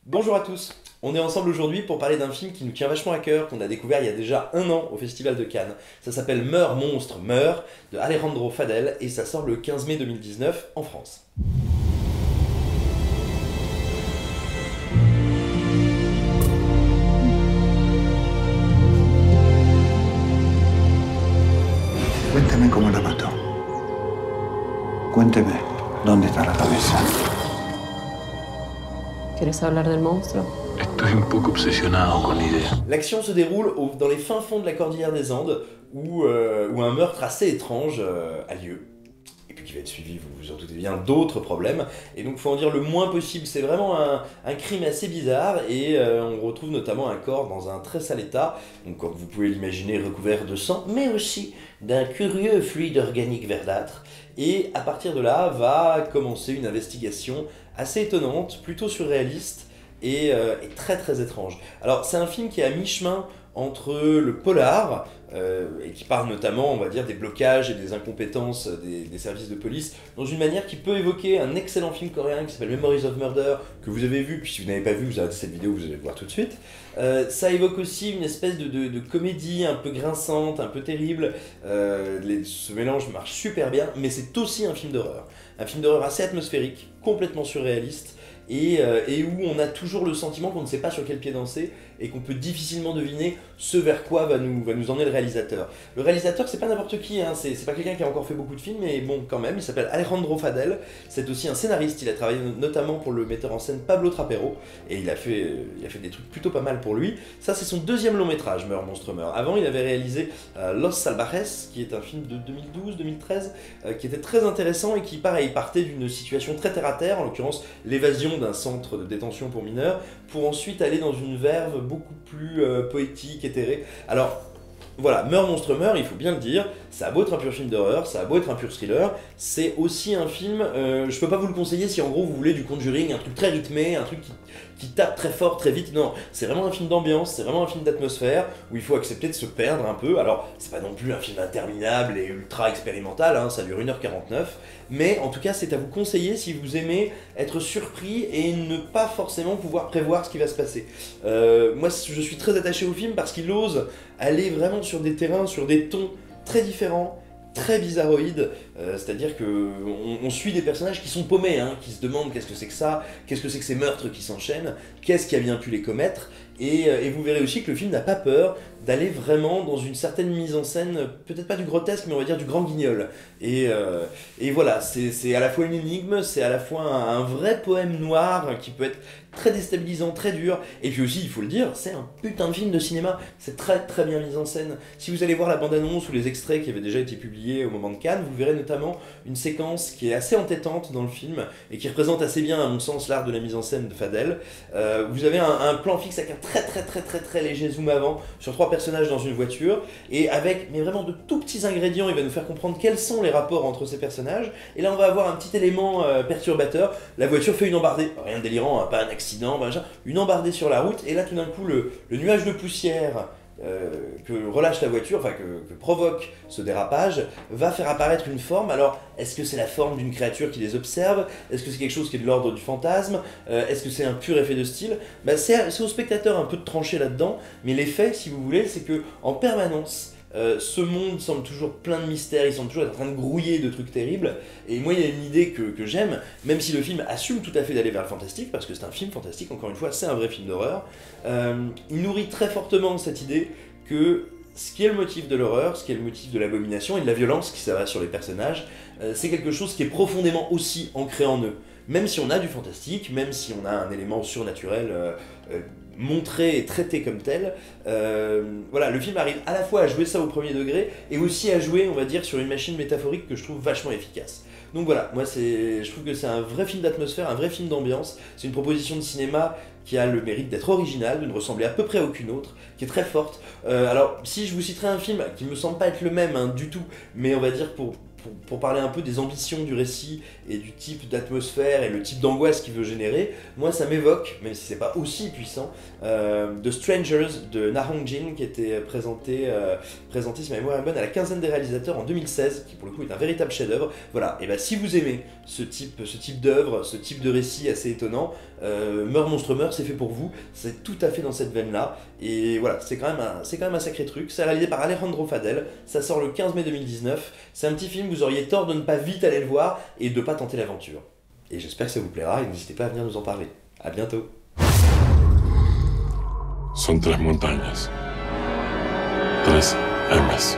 Bonjour à tous, on est ensemble aujourd'hui pour parler d'un film qui nous tient vachement à cœur, qu'on a découvert il y a déjà 1 an au Festival de Cannes. Ça s'appelle Meurs, monstre, meurt de Alejandro Fadel et ça sort le 15 mai 2019 en France. Cuénteme cómo la mató. Cuénteme dónde está la cabeza. ¿Quieres hablar del monstruo? Estoy un poco obsesionado con la idea. L'action se déroule dans les fins fonds de la cordillère des Andes où un meurtre assez étrange a lieu. Et puis qui va être suivi, vous vous en doutez bien, d'autres problèmes. Et donc il faut en dire le moins possible, c'est vraiment un crime assez bizarre et on retrouve notamment un corps dans un très sale état, donc comme vous pouvez l'imaginer recouvert de sang, mais aussi d'un curieux fluide organique verdâtre. Et à partir de là va commencer une investigation assez étonnante, plutôt surréaliste et très très étrange. Alors c'est un film qui est à mi-chemin entre le polar, et qui parle notamment, on va dire, des blocages et des incompétences des services de police, dans une manière qui peut évoquer un excellent film coréen qui s'appelle Memories of Murder, que vous avez vu, puis si vous n'avez pas vu, vous arrêtez cette vidéo, vous allez le voir tout de suite. Ça évoque aussi une espèce de comédie un peu grinçante, un peu terrible. Ce mélange marche super bien, mais c'est aussi un film d'horreur. Un film d'horreur assez atmosphérique, complètement surréaliste, et où on a toujours le sentiment qu'on ne sait pas sur quel pied danser et qu'on peut difficilement deviner ce vers quoi va nous emmener le réalisateur. Le réalisateur, c'est pas n'importe qui, hein, c'est pas quelqu'un qui a encore fait beaucoup de films, mais bon, quand même, il s'appelle Alejandro Fadel, c'est aussi un scénariste, il a travaillé notamment pour le metteur en scène Pablo Trapero, et il a fait des trucs plutôt pas mal pour lui. Ça, c'est son deuxième long métrage, Meurs, monstre, meurt. Avant, il avait réalisé Los Salvajes, qui est un film de 2012-2013, qui était très intéressant et qui, pareil, partait d'une situation très terre-à-terre, en l'occurrence l'évasion d'un centre de détention pour mineurs, pour ensuite aller dans une verve beaucoup plus poétique, éthérée. Alors, voilà, Meurs, monstre, meurt, il faut bien le dire, ça a beau être un pur film d'horreur, ça a beau être un pur thriller, c'est aussi un film, je peux pas vous le conseiller si en gros vous voulez du Conjuring, un truc très rythmé, un truc qui tape très fort, très vite, non, c'est vraiment un film d'ambiance, c'est vraiment un film d'atmosphère, où il faut accepter de se perdre un peu. Alors, c'est pas non plus un film interminable et ultra expérimental, hein, ça dure 1h49, mais en tout cas c'est à vous conseiller si vous aimez être surpris et ne pas forcément pouvoir prévoir ce qui va se passer. Moi je suis très attaché au film parce qu'il ose aller vraiment sur des terrains, sur des tons très différents, très bizarroïdes, c'est-à-dire que on suit des personnages qui sont paumés, hein, qui se demandent qu'est-ce que c'est que ça, qu'est-ce que c'est que ces meurtres qui s'enchaînent, qu'est-ce qui a bien pu les commettre, et vous verrez aussi que le film n'a pas peur d'aller vraiment dans une certaine mise en scène, peut-être pas du grotesque, mais on va dire du grand guignol. Et voilà, c'est à la fois une énigme, c'est à la fois un vrai poème noir qui peut être très déstabilisant, très dur, et puis aussi, il faut le dire, c'est un putain de film de cinéma, c'est très très bien mis en scène. Si vous allez voir la bande-annonce ou les extraits qui avaient déjà été publiés au moment de Cannes, vous verrez notamment une séquence qui est assez entêtante dans le film, et qui représente assez bien, à mon sens, l'art de la mise en scène de Fadel. Vous avez un plan fixe avec un très léger zoom avant, sur 3 personnages dans une voiture, et avec, mais vraiment de tout petits ingrédients, il va nous faire comprendre quels sont les rapports entre ces personnages, et là on va avoir un petit élément perturbateur, la voiture fait une embardée, rien de délirant, hein, pas un accident, une embardée sur la route, et là tout d'un coup le nuage de poussière que relâche la voiture, enfin que provoque ce dérapage, va faire apparaître une forme. Alors, est-ce que c'est la forme d'une créature qui les observe? Est-ce que c'est quelque chose qui est de l'ordre du fantasme? Est-ce que c'est un pur effet de style? C'est au spectateur un peu de trancher là-dedans, mais l'effet, si vous voulez, c'est que en permanence, ce monde semble toujours plein de mystères, il semble toujours être en train de grouiller de trucs terribles, et moi il y a une idée que j'aime, même si le film assume tout à fait d'aller vers le fantastique, parce que c'est un film fantastique, encore une fois, c'est un vrai film d'horreur, il nourrit très fortement cette idée que ce qui est le motif de l'horreur, ce qui est le motif de l'abomination et de la violence qui s'abat sur les personnages, c'est quelque chose qui est profondément aussi ancré en eux. Même si on a du fantastique, même si on a un élément surnaturel montré et traité comme tel, voilà, le film arrive à la fois à jouer ça au premier degré et aussi à jouer, on va dire, sur une machine métaphorique que je trouve vachement efficace. Donc voilà, moi je trouve que c'est un vrai film d'atmosphère, un vrai film d'ambiance, c'est une proposition de cinéma qui a le mérite d'être originale, de ne ressembler à peu près à aucune autre, qui est très forte. Alors si je vous citerai un film qui me semble pas être le même, hein, du tout, mais on va dire pour pour parler un peu des ambitions du récit et du type d'atmosphère et le type d'angoisse qu'il veut générer, moi ça m'évoque, même si c'est pas aussi puissant, The Strangers de Na Hong Jin qui était présenté si ma mémoire est bonne à la quinzaine des réalisateurs en 2016, qui pour le coup est un véritable chef-d'œuvre. Voilà, et bah si vous aimez ce type d'œuvre, ce type de récit assez étonnant, Meurt Monstre Meurt, c'est fait pour vous, c'est tout à fait dans cette veine-là, et voilà, c'est quand même un sacré truc. C'est réalisé par Alejandro Fadel, ça sort le 15 mai 2019, c'est un petit film, vous auriez tort de ne pas vite aller le voir et de pas tenter l'aventure. Et j'espère que ça vous plaira, et n'hésitez pas à venir nous en parler. À bientôt. Son 3 montañas, 3 M's.